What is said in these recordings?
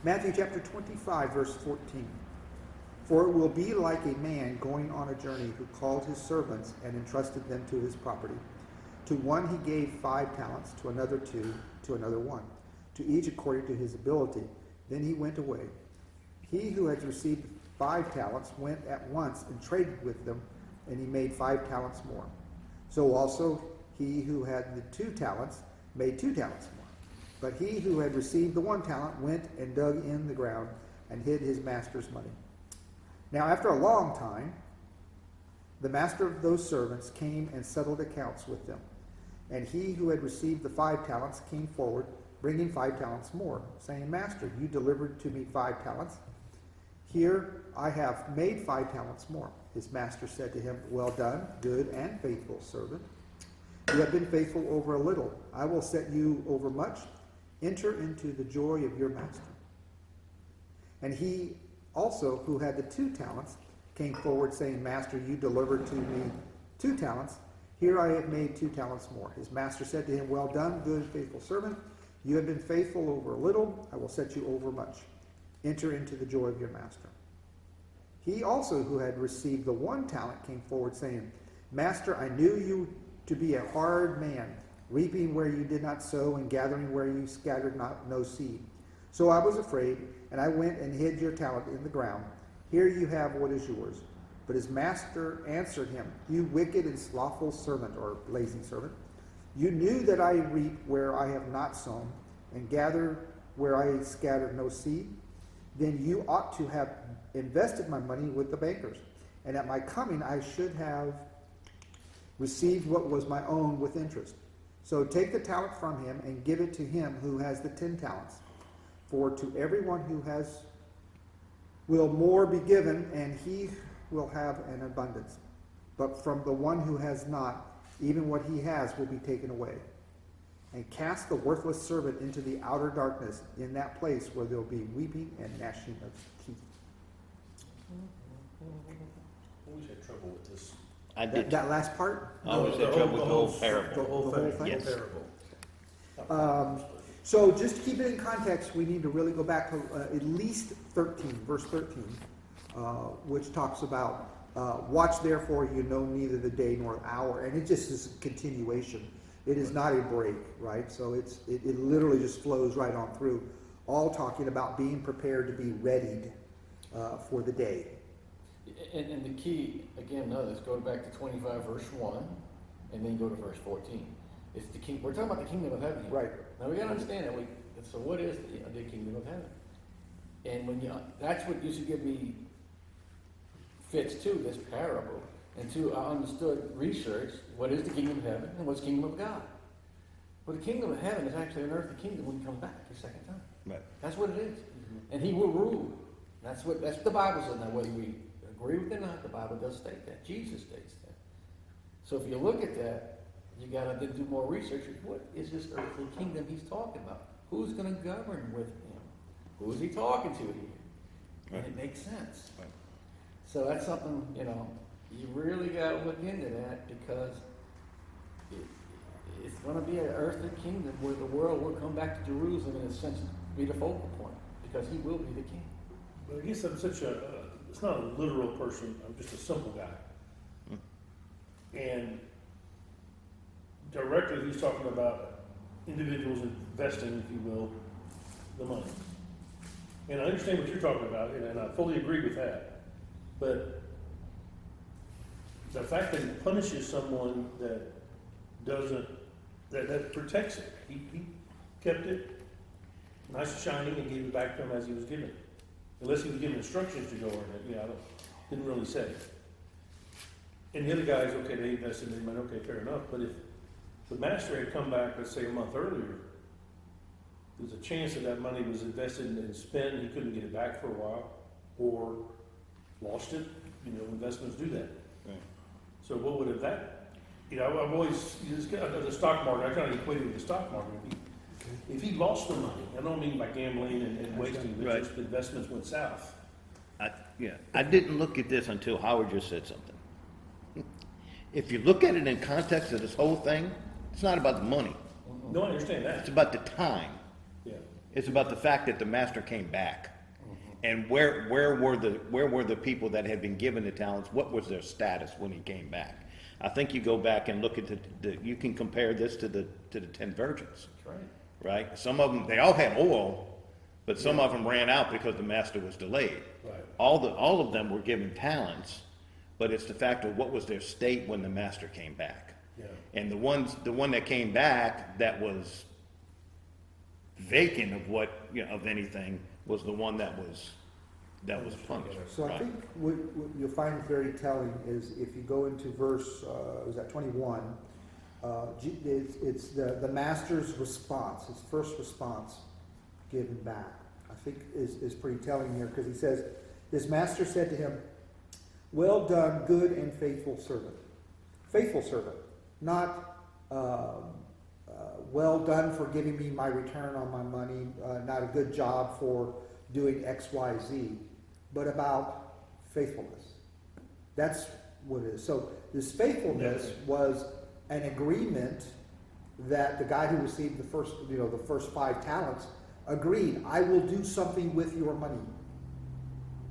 Matthew chapter 25, verse 14. For it will be like a man going on a journey who called his servants and entrusted them to his property. To one he gave 5 talents, to another 2, to another 1, to each according to his ability. Then he went away. He who had received 5 talents went at once and traded with them, and he made 5 talents more. So also he who had the 2 talents made 2 talents more. But he who had received the 1 talent went and dug in the ground and hid his master's money. Now after a long time, the master of those servants came and settled accounts with them. And he who had received the 5 talents came forward, bringing 5 talents more, saying, Master, you delivered to me 5 talents. Here I have made 5 talents more. His master said to him, Well done, good and faithful servant. You have been faithful over a little. I will set you over much. Enter into the joy of your master. And he also, who had the 2 talents, came forward, saying, Master, you delivered to me 2 talents. Here I have made 2 talents more. His master said to him, Well done, good and faithful servant. You have been faithful over a little. I will set you over much. Enter into the joy of your master. He also, who had received the 1 talent, came forward, saying, Master, I knew you to be a hard man, reaping where you did not sow and gathering where you scattered no seed. So I was afraid, and I went and hid your talent in the ground. Here you have what is yours. But his master answered him, You wicked and slothful servant, or lazy servant. You knew that I reap where I have not sown, and gather where I scattered no seed. Then you ought to have invested my money with the bankers, and at my coming I should have received what was my own with interest. So take the talent from him and give it to him who has the 10 talents. For to everyone who has will more be given, and he will have an abundance. But from the one who has not, even what he has will be taken away. And cast the worthless servant into the outer darkness, in that place where there will be weeping and gnashing of teeth. Always had trouble with this. I did. That last part? I always had trouble with the whole parable. The whole thing. Yes. The parable. So just to keep it in context, we need to really go back to at least 13, verse 13, which talks about, watch therefore, you know neither the day nor the hour. And it just is a continuation. It is not a break, right? So it literally just flows right on through, all talking about being prepared to be readied for the day. And the key, again, notice, go back to 25, verse 1, and then go to verse 14. It's the king. We're talking about the kingdom of heaven here. Right. Now we got to understand that. So what is the kingdom of heaven? And when that's what used to give me fits to this parable, and to I understood research what is the kingdom of heaven and what's the kingdom of God. But the kingdom of heaven is actually an earthly kingdom when he comes back the second time. Right. That's what it is, and he will rule. That's what the Bible says. Now whether we agree with it or not, the Bible does state that. Jesus states that. So if you look at that, you got to do more research. What is this earthly kingdom he's talking about? Who's going to govern with him? Who's he talking to here? And it makes sense. Right. So that's something, you really got to look into that, because it's going to be an earthly kingdom where the world will come back to Jerusalem, in a sense, be the focal point, because he will be the king. But I guess I'm it's not a literal person, I'm just a simple guy. And directly he's talking about individuals investing, if you will, the money. And I understand what you're talking about, and I fully agree with that. But the fact that he punishes someone that doesn't, that protects it. He kept it nice and shining and gave it back to him as he was given it. Unless he was given instructions to go on it. Didn't really say. And the other guys, okay, they invested in their money, okay, fair enough. But if the master had come back, let's say a month earlier, there's a chance that money was invested and spent, and he couldn't get it back for a while, or lost it. Investments do that. Right. So what would have that? I've always, the stock market, I kind of equate it with the stock market. If he lost the money, I don't mean by gambling and wasting, but Right. just investments went south. I didn't look at this until Howard just said something. If you look at it in context of this whole thing, it's not about the money. No, I understand It's that. about the time. Yeah. It's about the fact that the master came back. And where were the people that had been given the talents? What was their status when he came back? I think you go back and look at you can compare this to the 10 virgins, That's right. right? Some of them, they all had oil, but some of them ran out because the master was delayed. Right. All of them were given talents, but it's the fact of what was their state when the master came back. Yeah. And the one that came back that was vacant of anything was the one that was punished. So I Right. think what you'll find very telling is if you go into verse, was that 21, it's the master's response, his first response given back. I think is pretty telling here, because he says, his master said to him, "Well done, good and faithful servant." Faithful servant, not well done for giving me my return on my money, not a good job for doing X, Y, Z, but about faithfulness. That's what it is. So this faithfulness was an agreement that the guy who received the first 5 talents agreed, I will do something with your money.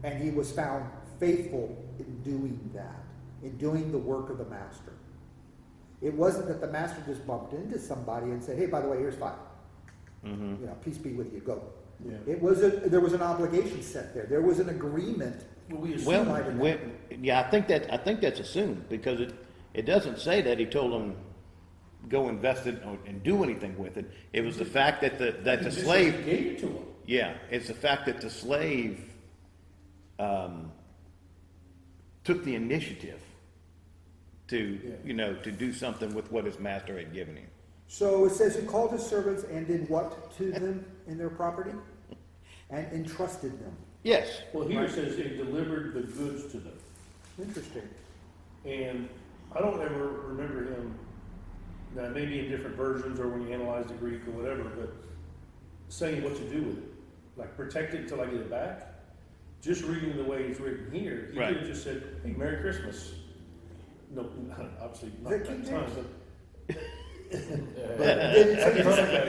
And he was found faithful in doing that, in doing the work of the master. It wasn't that the master just bumped into somebody and said, hey, by the way, here's 5. Mm-hmm. Peace be with you, go. Yeah. There was an obligation set there. There was an agreement. Well, we assume. Well, I think that's assumed, because it doesn't say that he told him go invest it and do anything with it. It was the fact that the slave gave it to him. Yeah, it's the fact that the slave took the initiative to do something with what his master had given him. So it says he called his servants and did what to them in their property? And entrusted them. Yes. Well, here it says he delivered the goods to them. Interesting. And I don't ever remember him, now maybe in different versions or when you analyze the Greek or whatever, but saying what to do with it. Like protect it until I get it back. Just reading the way it's written here, he Right. could have just said, hey, Merry Christmas. No, obviously not Is that that King time, James? but. Here's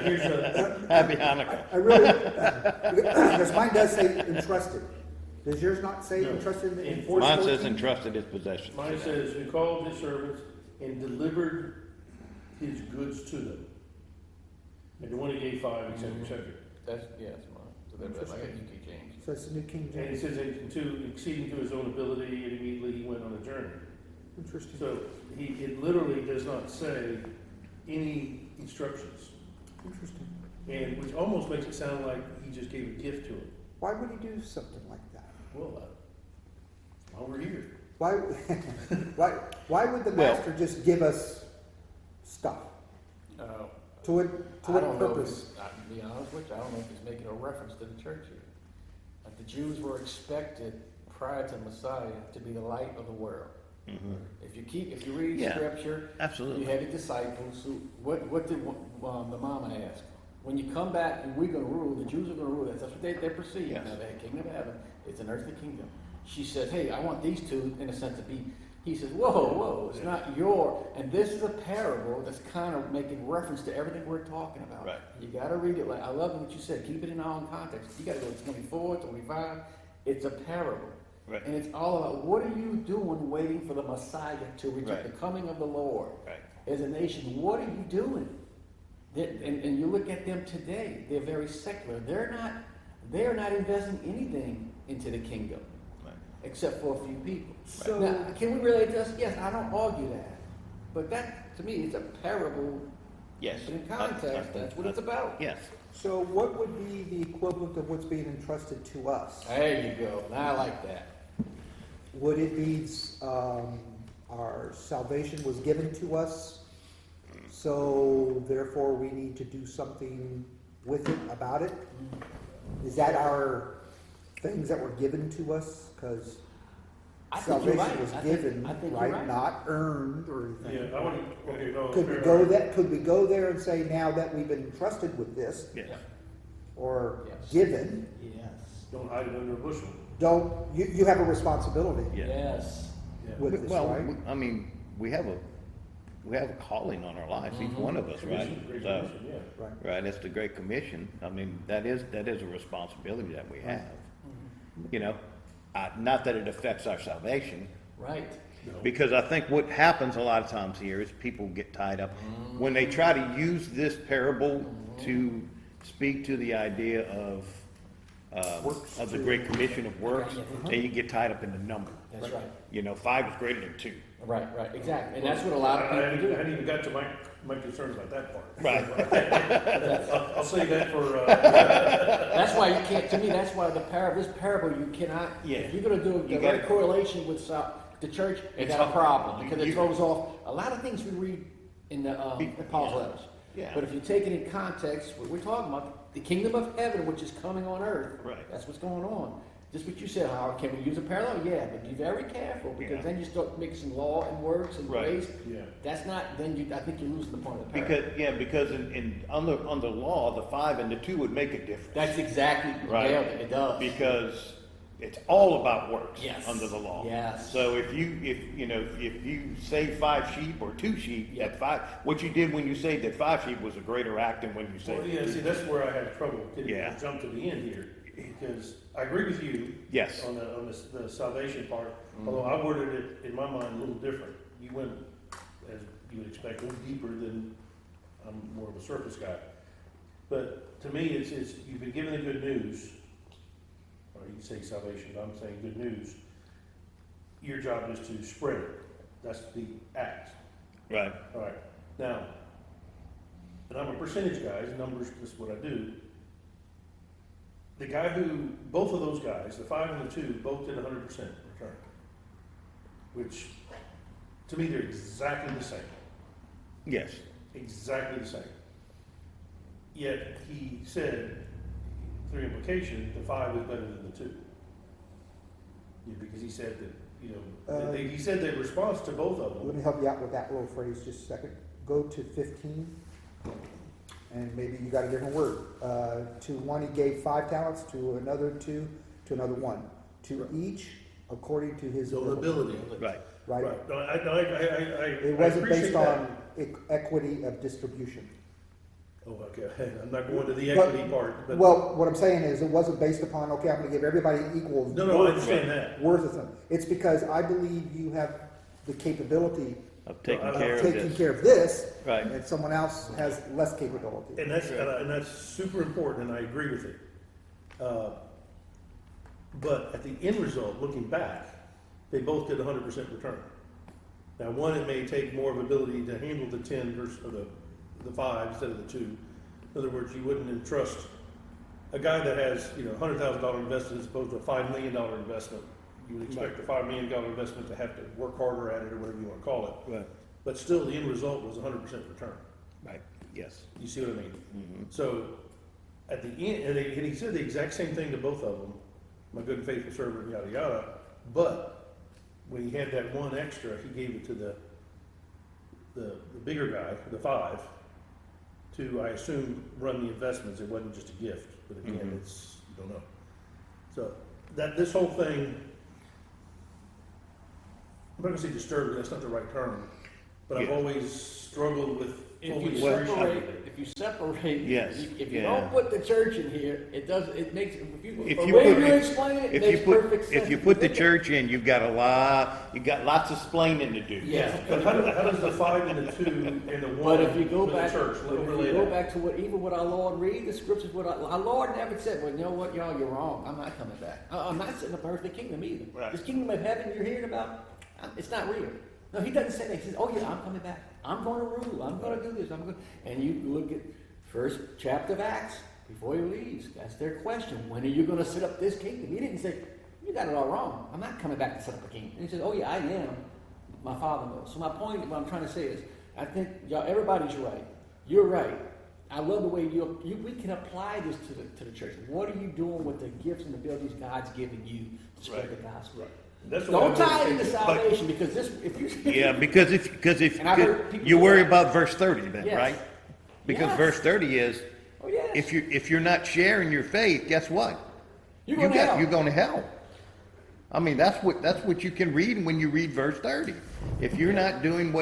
Here's a, Happy Hanukkah. I really, because mine does say entrusted. Does yours not say No. entrusted in In- 4:14? Mine says entrusted his possession. mine says, who called his servants and delivered his goods to them. And the one he gave 5, et cetera, et cetera. That's mine. So that's like a UK James. So it's the New King And it James. says, exceeding to his own ability, and immediately he went on a journey. Interesting. So it literally does not say any instructions, Interesting. and which almost makes it sound like he just gave a gift to him. Why would he do something like that? Well, while we're here. Why, why would the Well- master just give us stuff? To what I don't know if purpose? to be honest with you, I don't know if he's making a reference to the church here. Like the Jews were expected prior to Messiah to be the light of the world. Mhm. If you read Yeah, scripture, absolutely. you had the disciples who, what did the mama ask? When you come back and we're going to rule, the Jews are going to rule. That's what they perceive. Yes. Now, the kingdom of heaven, it's an earthly kingdom. She said, hey, I want these two, in a sense, to be. He says, whoa, it's not your. And this is a parable that's kind of making reference to everything we're talking about. Right. You got to read it. Like I love what you said. Keep it in our own context. You got to go to 24, 25. It's a parable. Right. And it's all about what are you doing waiting for the Messiah to return, Right. the coming of the Lord. Right. As a nation, what are you doing? And you look at them today, they're very secular. They're not investing anything into the kingdom, Right. except for a few people. So- Now, can we relate this? Yes, I don't argue that. But that, to me, it's a parable. Yes. But in context, that's what it's about. Yes. So what would be the equivalent of what's being entrusted to us? There you go. Now I like that. Would it be our salvation was given to us, so therefore we need to do something with it, about it? Is that our things that were given to us? Because I think you're salvation right. was I think given, you're right? right. Not earned or anything. Yeah, I want to, okay, no. Could we fair go enough. that? Could we go there and say, now that we've been entrusted with this, Yes. or Yes. given, Yes. Don't hide it under a bushel. don't you have a responsibility Yes. Yes. Yeah. with this, Well, right? I mean, we have we have a calling on our lives, each one of us, right? Commission, Great So, Commission, yeah. Right. right, that's the Great Commission. I mean, that is a responsibility that we have. You know, not that it affects our salvation, Right. because I think what happens a lot of times here is people get tied up when they try to use this parable to speak to the idea of the Great Commission of works, and you get tied up in the number. That's right. You know, 5 is greater than 2. Right, exactly. And that's what a lot of I people do. hadn't even got to my concerns about that part. Right. I'll say that for, That's why you can't, to me, that's why this parable, you cannot, Yeah. if you're gonna do a You direct gotta- correlation with the church, you It's got a hard. problem, because it You- throws off a lot of things we read in the, in Paul's Yeah. letters. Yeah. But if you take it in context, what we're talking about, the kingdom of heaven, which is coming on earth. Right. That's what's going on. Just what you said, Howard, can we use a parallel? Yeah, but be very careful, because Yeah. then you start mixing law and works and Right. grace. yeah. That's not, I think you're losing the point of the parable. Because under law, the 5 and the 2 would make a difference. That's exactly, Right. nailed it, it does. Because it's all about works Yes. under the law. Yes. So if you save 5 sheep or 2 sheep, that 5, what you did when you saved that 5 sheep was a greater act than when you Well, saved. yeah, see, that's where I had trouble getting Yeah. to jump to the end here, because I agree with you. Yes. On the salvation part, although I worded it in my mind a little different. You went, as you would expect, a little deeper than, I'm more of a surface guy. But to me, it's, you've been given the good news, or you can say salvation, but I'm saying good news. Your job is to spread it. That's the act. Right. All right, now, and I'm a percentage guy, numbers, this is what I do. The guy both of those guys, the 5 and the 2, both did 100% return. Which, to me, they're exactly the same. Yes. Exactly the same. Yet, he said, through implication, the 5 is better than the 2. Yeah, because he said that, he said the response to both of Let them. me help you out with that little phrase just a second. Go to 15, and maybe you got a different word. To one he gave 5 talents, to another 2, to another 1. To each according to his ability. Right. Right? Right, no, I It wasn't appreciate based that. on equity of distribution. Oh, okay, I'm not going to the But- equity part, but. Well, what I'm saying is, it wasn't based upon, okay, I'm gonna give everybody equal No, I understand that. worth of them. It's because I believe you have the capability Of taking Well, care of of taking this. care of this, Right. and someone else has less capability. And that's super important, and I agree with it. But at the end result, looking back, they both did 100% return. Now, one, it may take more of ability to handle the 10 versus, or the 5 instead of the 2. In other words, you wouldn't entrust a guy that has, $100,000 invested as opposed to a $5 million investment. You would expect the $5 million investment to have to work harder at it, or whatever you want to call it. Right. But still, the end result was 100% return. Right. Yes. You see what I mean? So, at the end, and he said the exact same thing to both of them, my good and faithful servant, yada, yada, but when he had that one extra, he gave it to the bigger guy, the 5, to, I assume, run the investments. It wasn't just a gift, but again, Mhm. it's, you don't know. So, this whole thing, I'm not gonna say disturbed, that's not the right term, but I've Yeah. always struggled with If fully you Well, appreciating it. separate, Yes, if you yeah. don't put the church in here, it makes, If the you way put- you explain it If makes you put, perfect sense. if you put the church in, you got lots of splaining to do. Yes. But how does the 5 and the 2 and the 1 But if you go for the back, church, but if overlay you go that? back to what our Lord read, the scriptures, our Lord never said, well, you know what, y'all, you're wrong. I'm not coming back. I'm not setting up earthly kingdom either. Right. This kingdom of heaven you're hearing about, it's not real. No, he doesn't say that. He says, oh yeah, I'm coming back. I'm going to rule. I'm going to do this. And you look at first chapter of Acts before he leaves. That's their question. When are you going to set up this kingdom? He didn't say, you got it all wrong. I'm not coming back to set up a kingdom. And he says, oh yeah, I am. My Father knows. So my point, what I'm trying to say is, I think y'all, everybody's right. You're right. I love the way we can apply this to the church. What are you doing with the gifts and abilities God's given you to spread Right. the gospel? Right. That's the Don't way I tie it think into it. salvation, because this, if you Yeah, because if And I've heard people you do worry that. about verse 30 then, Yes. right? Because Yes. verse 30 is, oh yes, if you're not sharing your faith, guess what? you're going to hell. You're going to hell. I mean, that's what you can read when you read verse 30. If you're not doing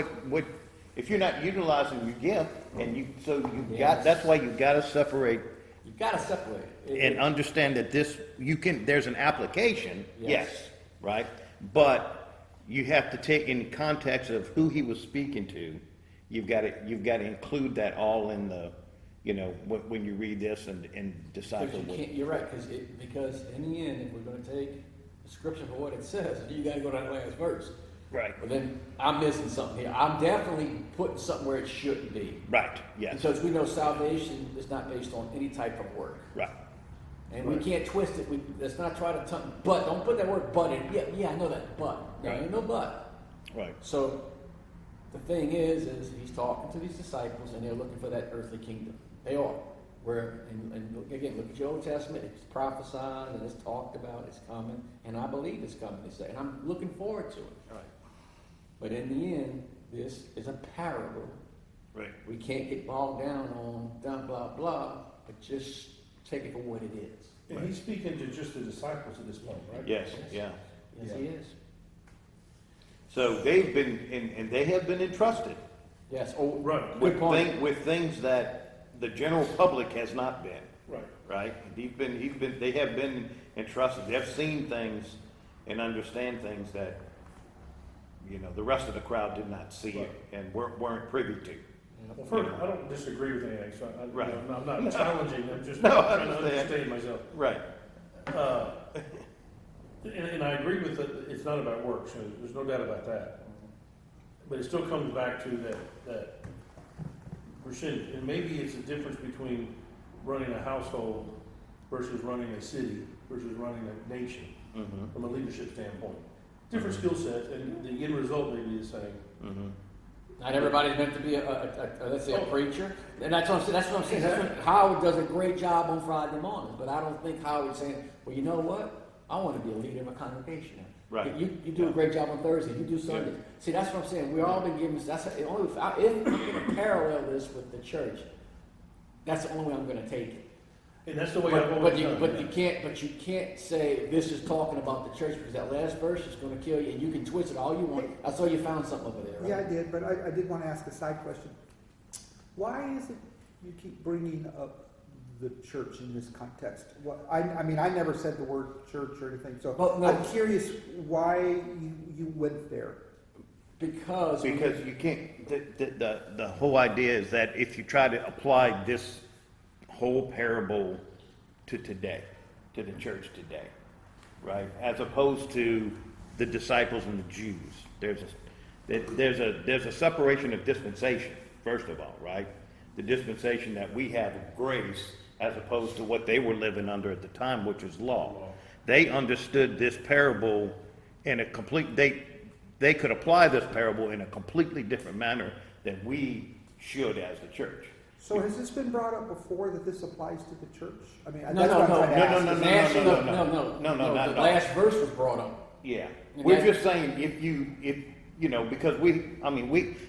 If you're not utilizing your gift, and you, so you got, Yes. that's why you gotta separate You gotta separate it. and understand that this, you can, there's an application, Yes. yes, right? But you have to take in context of who he was speaking to. You've gotta include that all in the, you know, when you read this and Because decipher you what. can't, you're right, because in the end, if we're gonna take the scripture for what it says, you gotta go to that last verse. Right, But then I'm missing something here. I'm definitely putting something where it shouldn't be. right, yes, Because we know salvation is not based on any type of work. right, And we can't twist it. Let's not try to but. Don't put that word but in. Yeah, I know that, but. There ain't no but. right, So the thing is he's talking to these disciples and they're looking for that earthly kingdom. They are. And again, look at your Old Testament. It's prophesied and it's talked about. It's coming. And I believe it's coming, they say. And I'm looking forward to it. right, But in the end, this is a parable. right. We can't get bogged down on blah, blah, but just take it for what it is. And he's speaking to just the disciples at this point, right? Yes, yeah. Yes, he is. So they've been, and they have been entrusted Yes. Oh, Right, good point. with things that the general public has not been, right. right? They have been entrusted, they've seen things and understand things that, you know, the rest of the crowd did not see Right. and weren't privy to. Well, first, I don't disagree with anything, so Right. I'm not challenging, I'm just No, I trying to understand. understand myself. Right, And I agree with it, it's not about works, there's no doubt about that. But it still comes back to that percentage, and maybe it's a difference between running a household versus running a city versus running a nation mm-hmm, from a leadership standpoint. Different skill sets, and the end result may be the same. mm-hmm. Not everybody's meant to be let's say a preacher. And that's what I'm saying. That's what I'm saying. That's what, Howard does a great job on Friday mornings, but I don't think Howard's saying, well, you know what? I want to be a leader of a congregation. Right. You do a great job on Thursday. You do Sunday. See, that's what I'm saying. We've all been given. That's only if I'm going to parallel this with the church. That's the only way I'm going to take it. And that's the way I've always done it. But you can't say this is talking about the church because that last verse is going to kill you, and you can twist it all you want. I saw you found something over there, right? Yeah, I did, but I did want to ask a side question. Why is it you keep bringing up the church in this context? What, I mean, I never said the word church or anything, so Well, no. I'm curious why you went there. Because Because you can't, the whole idea is that if you try to apply this whole parable to today, to the church today, right? As opposed to the disciples and the Jews. There's a separation of dispensation, first of all, right? The dispensation that we have of grace as opposed to what they were living under at the time, which is law. They understood this parable in a complete, they could apply this parable in a completely different manner than we should as the church. So has this been brought up before that this applies to the church? I mean, No, that's no, what I'm no, trying to no, ask. no, is- no. Not The at all. last verse was brought up. Yeah, And we're that- just saying if you know, because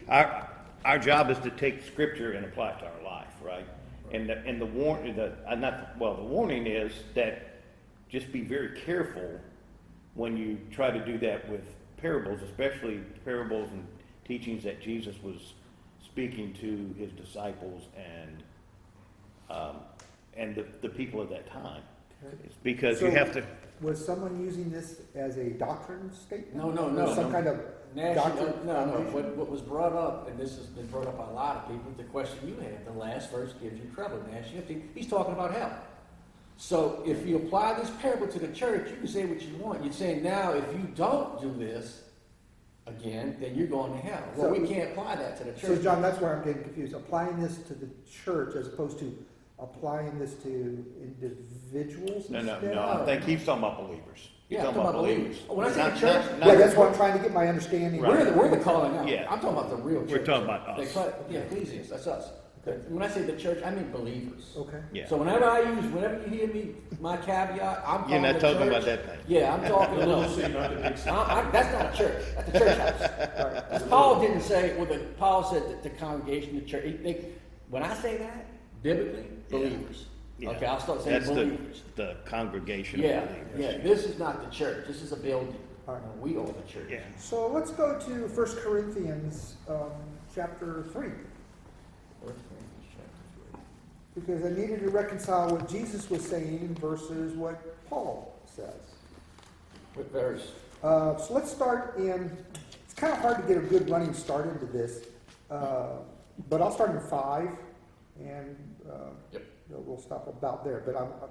our job is to take scripture and apply it to our life, right? And the warning is that just be very careful when you try to do that with parables, especially parables and teachings that Jesus was speaking to his disciples and the people of that time. It's because you So- have to. Was someone using this as a doctrine statement? No. Or some kind of doctrine? No. foundation? What was brought up, and this has been brought up by a lot of people, the question you had, the last verse gives you trouble. He's talking about hell. So if you apply this parable to the church, you can say what you want. You're saying now if you don't do this again, then you're going to hell. Well, So- we can't apply that to the church. So John, that's where I'm getting confused. Applying this to the church as opposed to applying this to individuals No, instead? I think he's talking about believers. He's Yeah, I'm talking about believers. When I say Not- the church, not- Yeah, that's what I'm trying to get my understanding. Right. we're the calling out. Yeah. I'm talking about the real church. We're talking about us. Ecclesiastes, that's us. When I say the church, I mean believers. Okay. Yeah. So whenever you hear me, my caveat, I'm You're calling not the talking church. about that thing. Yeah, I'm talking The little about. C, not the big C. That's not a church. That's a church house. As Paul didn't say, Paul said that the congregation, the church. When I say that, biblically, believers. Yeah. Okay, I'll start saying That's believers. the congregation Yeah, of believers. yeah. This is not the church. This is a building. All right. We are the church. Yeah. So let's go to 1 Corinthians chapter 3. 1 Corinthians chapter 3. Because I needed to reconcile what Jesus was saying versus what Paul says. What verse? So let's start in, it's kind of hard to get a good running start into this, but I'll start in 5, and Yep. we'll stop about there. But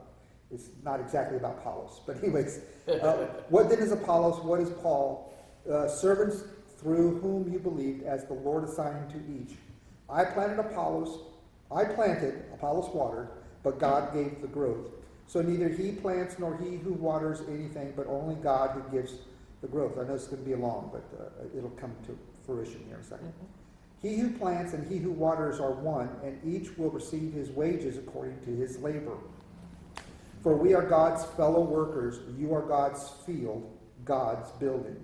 it's not exactly about Apollos. But anyways, what then is Apollos? What is Paul? Servants through whom you believed, as the Lord assigned to each. I planted, Apollos watered, but God gave the growth. So neither he plants nor he who waters anything, but only God who gives the growth. I know it's going to be long, but it'll come to fruition here in a second. Mm-hmm. He who plants and he who waters are one, and each will receive his wages according to his labor. For we are God's fellow workers, you are God's field, God's building.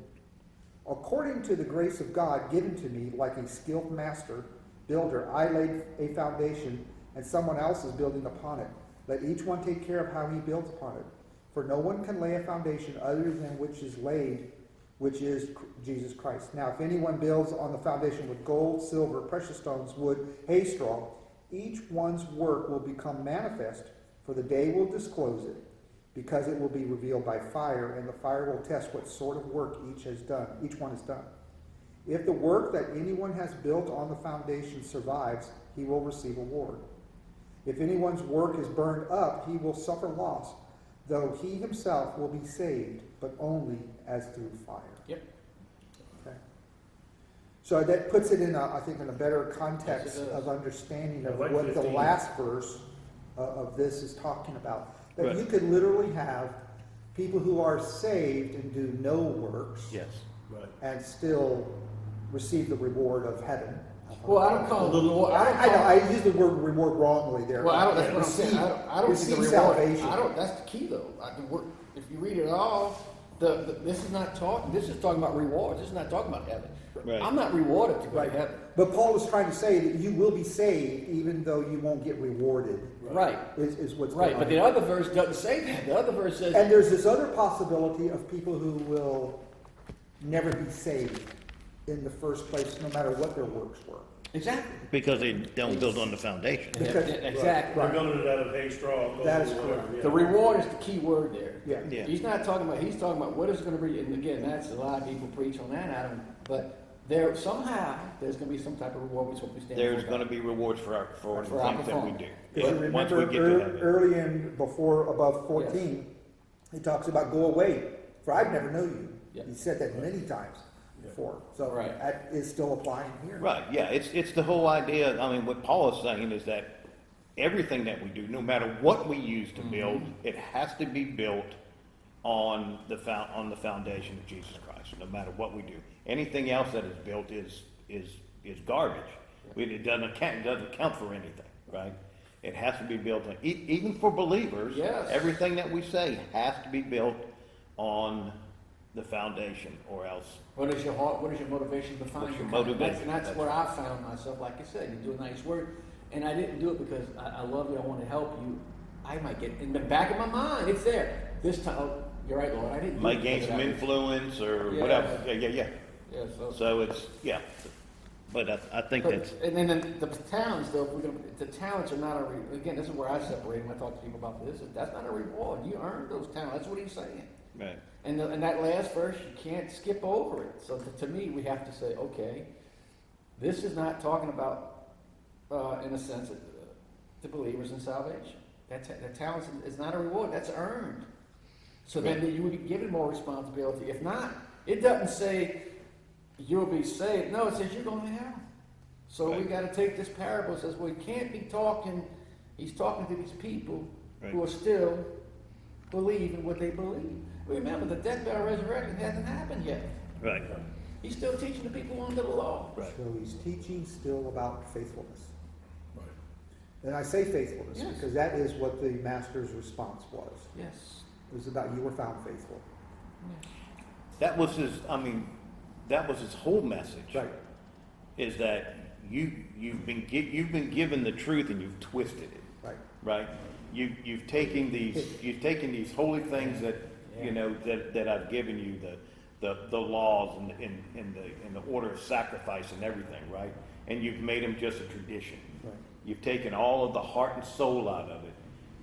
According to the grace of God given to me, like a skilled master builder, I laid a foundation, and someone else is building upon it. Let each one take care of how he builds upon it. For no one can lay a foundation other than which is laid, which is Jesus Christ. Now, if anyone builds on the foundation with gold, silver, precious stones, wood, hay, straw, each one's work will become manifest, for the day will disclose it, because it will be revealed by fire, and the fire will test what sort of work each one has done. If the work that anyone has built on the foundation survives, he will receive a reward. If anyone's work is burned up, he will suffer loss, though he himself will be saved, but only as through fire. Yep. Okay. So that puts it in, I think, in a better context Yes, it does. of understanding I of like what the 15. last verse of this is talking about. That Right. you could literally have people who are saved and do no works Yes. Right. and still receive the reward of heaven. Well, I don't call it reward. I use the word reward wrongly there. Well, that's what I'm saying. I don't see the Receive reward. salvation. That's the key, though. If you read it all, this is not talking. This is talking about rewards. This is not talking about heaven. Right. I'm not rewarded to go Right. to heaven. But Paul was trying to say that you will be saved even though you won't get rewarded, Right. is what's Right. going But on. the other verse doesn't say that. The other verse says, And there's this other possibility of people who will never be saved in the first place, no matter what their works were. exactly. Because they don't build on the foundation. Because- Exactly. They're building it out of hay, straw, gold, That is whatever, correct. yeah. The reward is the key word there. Yeah. Yeah. He's talking about what is going to be, and again, that's a lot of people preach on that, Adam. But there's going to be some type of reward, which is what we stand There's for. going to be rewards for the For our things that we performance. do. If you But once we remember get to heaven. early in, above 14, he talks about go away, for I've never known you. Yeah. He said that many times before. So Right. that is still applying here. Right, yeah, it's the whole idea, I mean, what Paul is saying is that everything that we do, no matter what we use to build, it has to be built on the foundation of Jesus Christ, no matter what we do. Anything else that is built is garbage. It doesn't count for anything, right? It has to be built on, even for believers. Yes. Everything that we say has to be built on the foundation, or else. What is your heart? What is your motivation behind What's your your conduct? motivation? That's That's where I found myself. Like I said, you do a nice word, and I didn't do it because I love you. I want to help you. I might get in the back of my mind. It's there. This time, oh, you're right, Lord. I didn't. do Might it gain because some I was- influence or Yeah. whatever. Yeah. Yeah. So it's, yeah. But I think that's, And then the talents, though, the talents are not again, this is where I separate when I talk to people about this. That's not a reward. You earned those talents. That's what he's saying. right. And that last verse, you can't skip over it. So to me, we have to say, okay, this is not talking about, in a sense, the believers in salvation. The talents is not a reward. That's earned. So then you would be given more responsibility. If not, it doesn't say you'll be saved. No, it says you're going to hell. So we Right. got to take this parable. It says, well, he can't be talking. He's talking to these people who Right. are still believing what they believe. Remember, the death, burial, resurrection hasn't happened yet. Right. He's still teaching the people under the law. Right. So he's teaching still about faithfulness. Right. And I say faithfulness Yes. because that is what the master's response was. Yes. It was about you were found faithful. That was his, that was his whole message. Right. Is that you've been given the truth and you've twisted it. Right. Right. You've taken these holy things that that I've given you, the laws and the order of sacrifice and everything, right? and you've made them just a tradition. Right. You've taken all of the heart and soul out of it,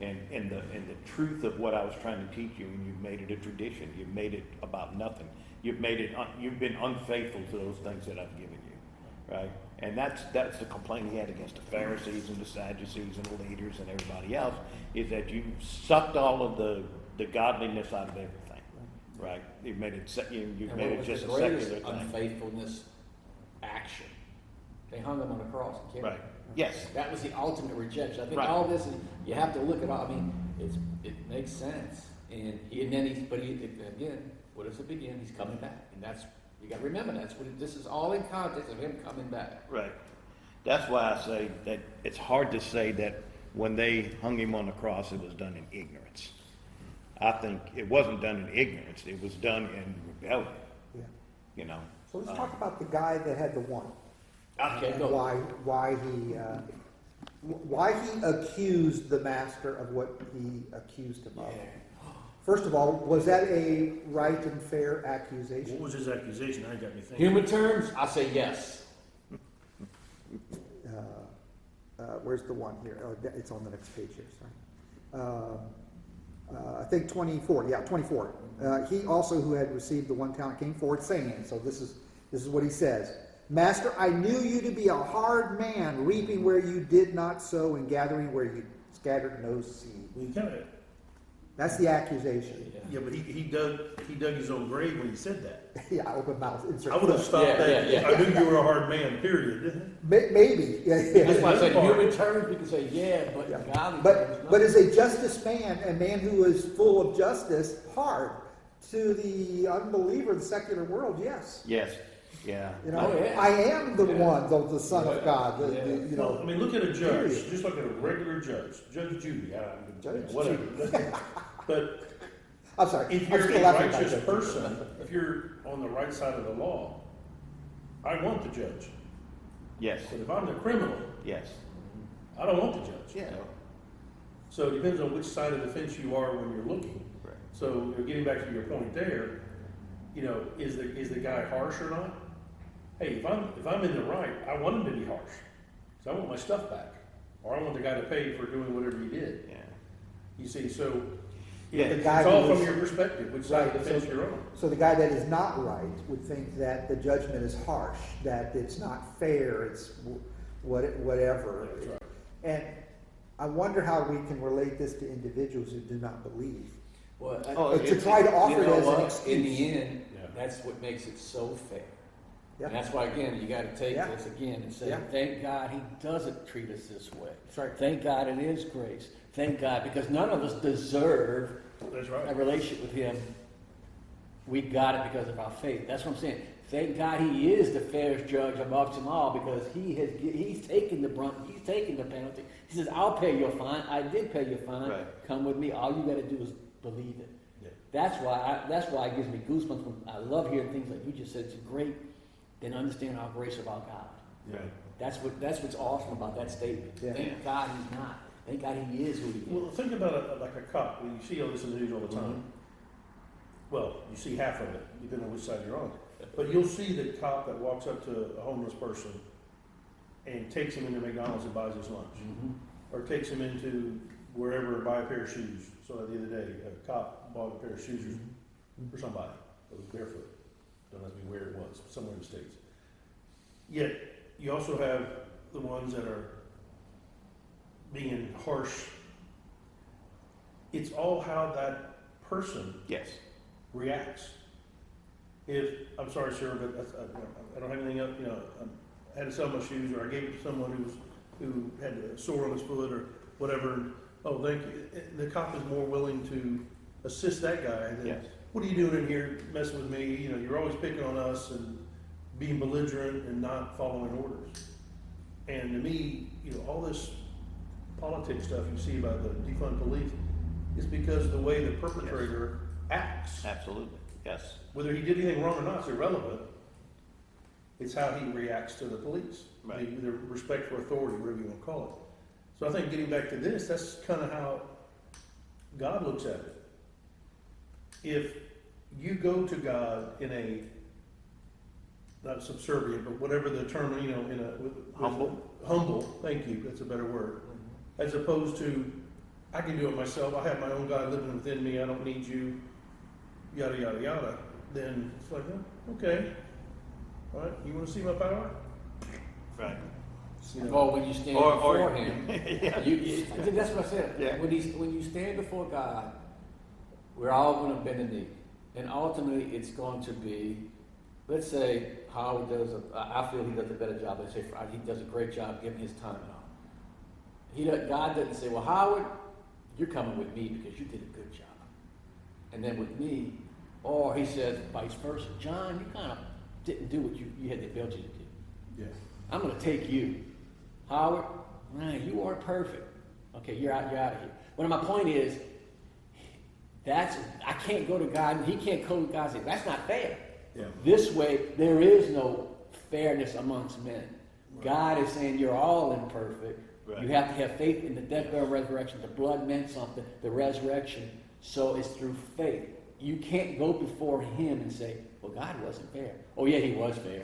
and the truth of what I was trying to teach you, and you've made it a tradition. You've made it about nothing. You've been unfaithful to those things that I've given you, right? And that's the complaint he had against the Pharisees and the Sadducees and the leaders and everybody else, is that you sucked all of the godliness out of everything, right? You've made it you've And made what it was just the a greatest secular thing, unfaithfulness action? They hung him on the cross and killed right? him. Yes, That was the ultimate rejection. I think Right. all this is, you have to look at all, I mean, it makes sense. And again, what does it begin? He's coming back. And that's, you gotta remember, this is all in context of him coming back. right. That's why I say that it's hard to say that when they hung him on the cross, it was done in ignorance. I think it wasn't done in ignorance. It was done in rebellion, Yeah. you know? So let's talk about the guy that had the one. Okay, And go. why he accused the master of what he accused him of. First of all, was that a right and fair What accusation? was his accusation? I got me thinking. Human terms, I say yes. Where's the one here? Oh, it's on the next page here, sorry. I think 24, yeah, 24. He also who had received the 1 talent came forward saying, so this is what he says. Master, I knew you to be a hard man, reaping where you did not sow and gathering where you scattered no seed. Well, he kind of, That's the accusation. yeah, but he dug his own grave when he said that. Yeah, open mouth. Insert I would have foot. stopped Yeah, that. yeah, yeah. I knew you were a hard man, period. Maybe, yeah, yeah. That's why I said Part. human terms, we can say yeah, but Yeah. godly terms, no. But is a justice man, a man who is full of justice, hard? To the unbeliever, the secular world, yes. Yes, yeah. You know, Oh, yeah. I am the Yeah. one, the Son of Yeah. God. Yeah. You Well, I know, mean, look at a judge, Period. just like a regular judge, Judge Judy, Judge whatever. But I'm sorry. if I'm you're still a laughing about righteous that. person, if you're on the right side of the law, I want the judge. Yes, But if I'm the criminal, yes. I don't want the judge. Yeah. So it depends on which side of the fence you are when you're looking. Right. So getting back to your point there, is the guy harsh or not? Hey, if I'm in the right, I want him to be harsh, because I want my stuff back, or I want the guy to pay for doing whatever he did. Yeah. You see, so Yeah. it's The guy all who from was- your perspective, which side of the Right, fence so- you're on. So the guy that is not right would think that the judgment is harsh, that it's not fair, it's whatever. That's right. And I wonder how we can relate this to individuals who do not believe. Well, Oh, To try to offer you it know as an what? excuse. In the end, Yeah. that's what makes it so fair. Yeah. And that's why, again, you gotta take Yeah. this again and say, Yeah. thank God he doesn't treat us this way. That's right. Thank God it is grace. Thank God, because none of us deserve That's a right. relationship with him. We got it because of our faith. That's what I'm saying. Thank God he is the fairest judge amongst them all, because he's taken the brunt, he's taken the penalty. He says, I'll pay your fine. I did pay your fine. Right. Come with me. All you got to do is believe it. Yeah. That's why it gives me goosebumps when I love hearing things like you just said. It's great. Then understand our grace of our God. Yeah. That's what's awesome about that statement. Yeah. Thank God he's not. Thank God he is who he is. Well, think about like a cop. You see all this in the news all the time. Well, you see half of it, depending on which side you're on. But you'll see the cop that walks up to a homeless person and takes him into McDonald's and buys his lunch. Mhm. Or takes him into wherever, buy a pair of shoes. So the other day, a cop bought a pair of shoes for somebody that was barefoot. Don't ask me where it was, somewhere in the States. Yet, you also have the ones that are being harsh. It's all how that person Yes. reacts. If, I'm sorry, sir, but I don't have anything else, I had to sell my shoes, or I gave it to someone who had a sore on his foot or whatever, and, oh, thank you. The cop is more willing to assist that guy than, Yes. what are you doing in here messing with me? You're always picking on us and being belligerent and not following orders. And to me, all this politics stuff you see about the defund police is because the way the perpetrator acts. Absolutely. Yes. Whether he did anything wrong or not is irrelevant. It's how he reacts to the police. Right. The respect for authority, whatever you want to call it. So I think getting back to this, that's kind of how God looks at it. If you go to God in a not subservient, but whatever the term, you know, Humble. Humble, thank you, that's a better word. As opposed to, I can do it myself, I have my own God living within me, I don't need you, yada, yada, yada. Then it's like, oh, okay, all right, you wanna see my power? Right. You know, Or when you stand Or- before him. That's what I said. Yeah. When you stand before God, we're all going to bend a knee. And ultimately, it's going to be, let's say Howard I feel he does a better job. Let's say he does a great job giving his time and all. God doesn't say, well, Howard, you're coming with me because you did a good job. And then with me, or he says vice versa. John, you kind of didn't do what you had the ability to do. yeah. I'm going to take you. Howard, man, you aren't perfect. Okay, you're out of here. But my point is, I can't go to God, and he can't go to God and say, that's not fair. Yeah. This way, there is no fairness amongst men. Right. God is saying you're all imperfect. Right. You have to have faith in the death, burial, and resurrection. The blood meant something, the resurrection. So it's through faith. You can't go before him and say, well, God wasn't fair. Oh, yeah, he was fair.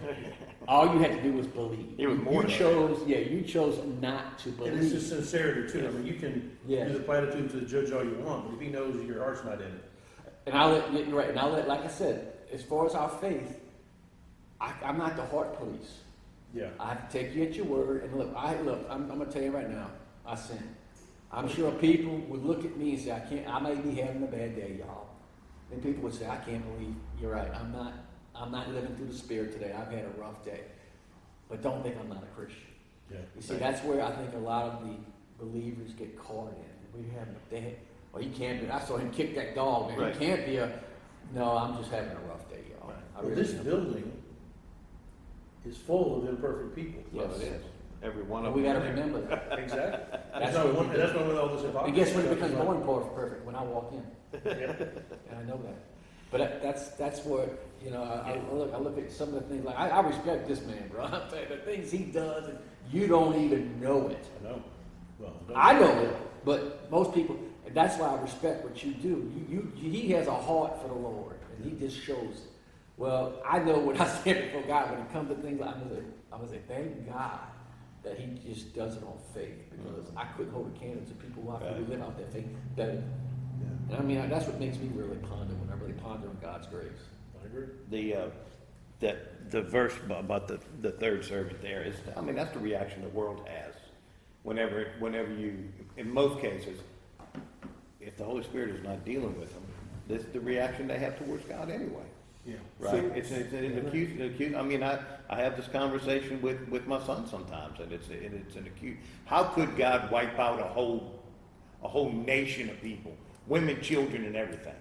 All you had to do was believe. It was more than you chose not to believe. And it's just sincerity too, I mean, you can Yes. do the platitudes to the judge all you want, but if he knows your heart's not in it. And you're right. And like I said, as far as our faith, I'm not the heart police. Yeah. I have to take you at your word. And look, I'm going to tell you right now, I sin. I'm sure people would look at me and say, I may be having a bad day, y'all. And people would say, I can't believe you're right. I'm not living through the Spirit today. I've had a rough day. But don't think I'm not a Christian. Yeah. You see, that's where I think a lot of the believers get caught in. We have a day. Well, you can't be. I saw him kick that dog, man. Right. You can't be No, I'm just having a rough day, y'all. Right. I Well, really this am. building is full of imperfect people. Yes. Well, it is. Every one of And them. we got to remember that. Exactly. That's That's not what we do. that's not when all this hypocrisy. And guess when it stuff becomes is more like- important perfect? When I walk in. Yeah. And I know that. But that's what, I look at some of the things, like, I respect this man, bro. I'm telling you, the things he does, and you don't even know it. I know. Well, don't- I know it, but most people, and that's why I respect what you do. He has a heart for the Lord, and he just shows it. Well, I know when I stand before God, when it comes to things, I'm gonna say, thank God that he just does it on faith, because I couldn't hold a candle to people who I feel live out that faith better. Yeah, And I mean, that's what makes me really ponder when I really ponder on God's grace. I agree. The verse about the third servant there is, I mean, that's the reaction the world has. Whenever you, in most cases, if the Holy Spirit is not dealing with them, this is the reaction they have towards God anyway. Yeah. Right? It's an acute. I mean, I have this conversation with my son sometimes, and it's an acute. How could God wipe out a whole nation of people, women, children, and everything?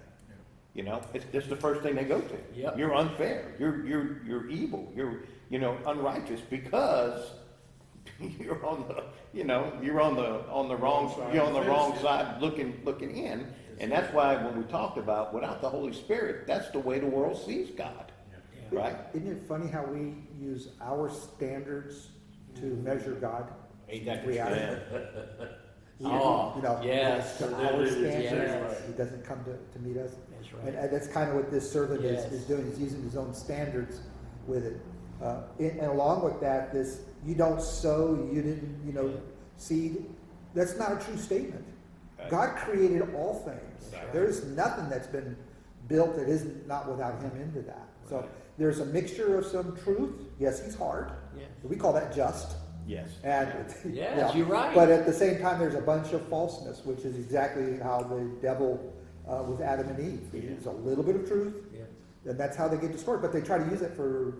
You know, it's the first thing they go to. Yep. You're unfair. You're evil. You're unrighteous because you're on the wrong side looking in. And that's why when we talked about without the Holy Spirit, that's the way the world sees God. Right? Isn't it funny how we use our standards to measure God? Ain't that the Reality. Oh, You know, yes. to Yeah, our yes. standards, he doesn't come to meet us. That's And, right. and that's kind of what this servant Yes. is doing. He's using his own standards with it. And along with that, this you don't sow, you didn't, seed. That's not a true statement. Right. God created all things. Right. There's nothing that's been built that isn't not without Him into that. So there's a mixture of some truth. Yes, He's hard. Yeah. We call that just. Yes. And Yes, you're right. But at the same time, there's a bunch of falseness, which is exactly how the devil with Adam and Eve. They use a little bit of truth, Yeah. and that's how they get distorted. But they try to use it for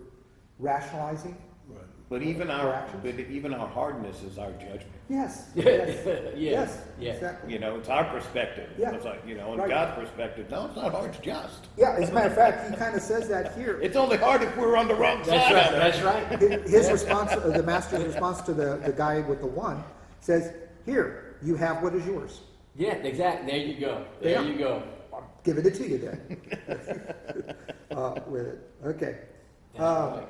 rationalizing. Right. But even Corrections? our hardness is our judgment. Yes. Yeah. Yes. Yeah. Yes. Yeah. Exactly. It's our perspective. Yeah. It's like, in Right. God's perspective, no, it's not hard, it's just. Yeah. As a matter of fact, he kind of says that here. It's only hard if we're on the wrong That's side right. of it. That's right. His response, the master's response to the guy with the one, says, "Here, you have what is yours. Yeah, exactly. There you go. There Yeah. you go. I'm giving it to you then." With it. Okay. That's right.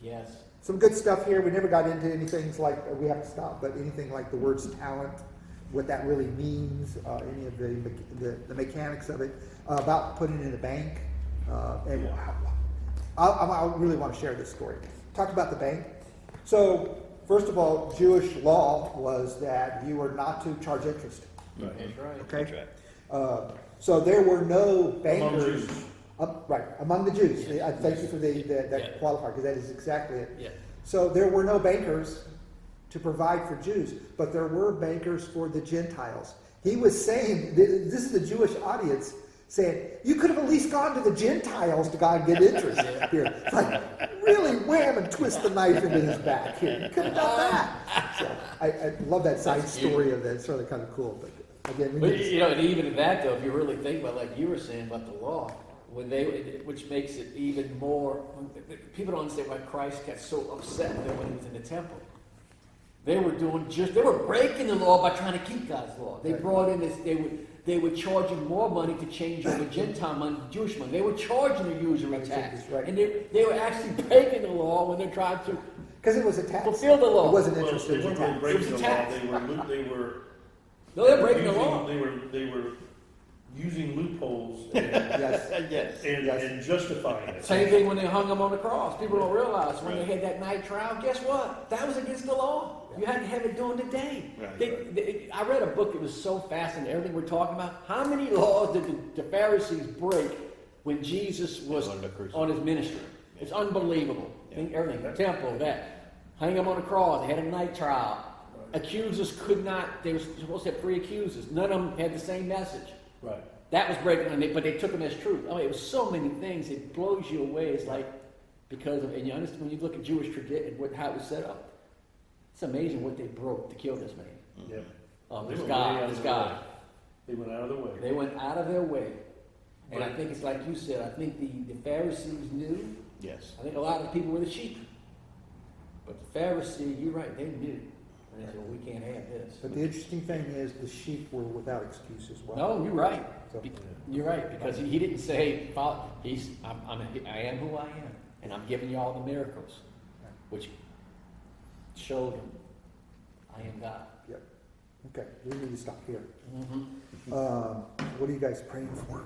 Yes. Some good stuff here. We never got into anything like, we have to stop, but anything like the words talent, what that really means, any of the mechanics of it, about putting it in a bank. And I really want to share this story. Talk about the bank. So, first of all, Jewish law was that you were not to charge interest. Right. That's right. Okay? That's right. So there were no bankers. Jews. Right, among the Jews. Yes. I thank you for that Yeah. qualifier, because that is exactly it. Yeah. So there were no bankers to provide for Jews, but there were bankers for the Gentiles. He was saying, this is the Jewish audience, saying, you could have at least gone to the Gentiles to go and get interest here. It's like, really wham and twist the knife into his back here. You could have done that. So I love that side That's cute. story of that. It's really kind of cool. But again, we But need to- you know, and even in that though, if you really think about, like you were saying about the law, when they, which makes it even more, people don't understand why Christ got so upset when he was in the temple. They were breaking the law by trying to keep God's law. They brought in this, they were charging more money to change over Gentile money to Jewish money. They were charging a usury tax. That's right. And they were actually breaking the law when they're trying to because it was a tax. fulfill the law. It wasn't Well, interest, they it was a weren't really tax. breaking It the was a law, tax. they were No, they're breaking the using- law. They were using loopholes and, Yes. Yes. Yes. and justifying it. Same thing when they hung him on the cross. People don't realize when they had that night trial, guess what? That was against the law. You had to have it during the day. Right, I read a book that was so fascinating, everything we're talking about. How many laws did the Pharisees break when Jesus was On the crucifix. on his ministry? It's unbelievable. Think everything, the temple, that. Hang him on the cross, they had a night trial. Accusers could not, they were supposed to have 3 accusers. None of them had the same message. Right. That was breaking, but they took them as truth. I mean, it was so many things. It blows you away. It's like, because of, and you understand when you look at Jewish tradition, how it was set up. It's amazing what they broke to kill this man. Yep. Oh, They this went way out guy, of this the guy. way. They went out of the way. They went out of their way. And I Right. think it's like you said, I think the Pharisees knew. Yes. I think a lot of the people were the sheep. But the Pharisee, you're right, they knew. And they said, well, we can't have this. But the interesting thing is the sheep were without excuse as well. No, you're right. So- You're right, because he didn't say, I am who I am, and I'm giving you all the miracles, which showed him, I am God. Yep. Okay, we need to stop here. Mm-hmm. What are you guys praying for?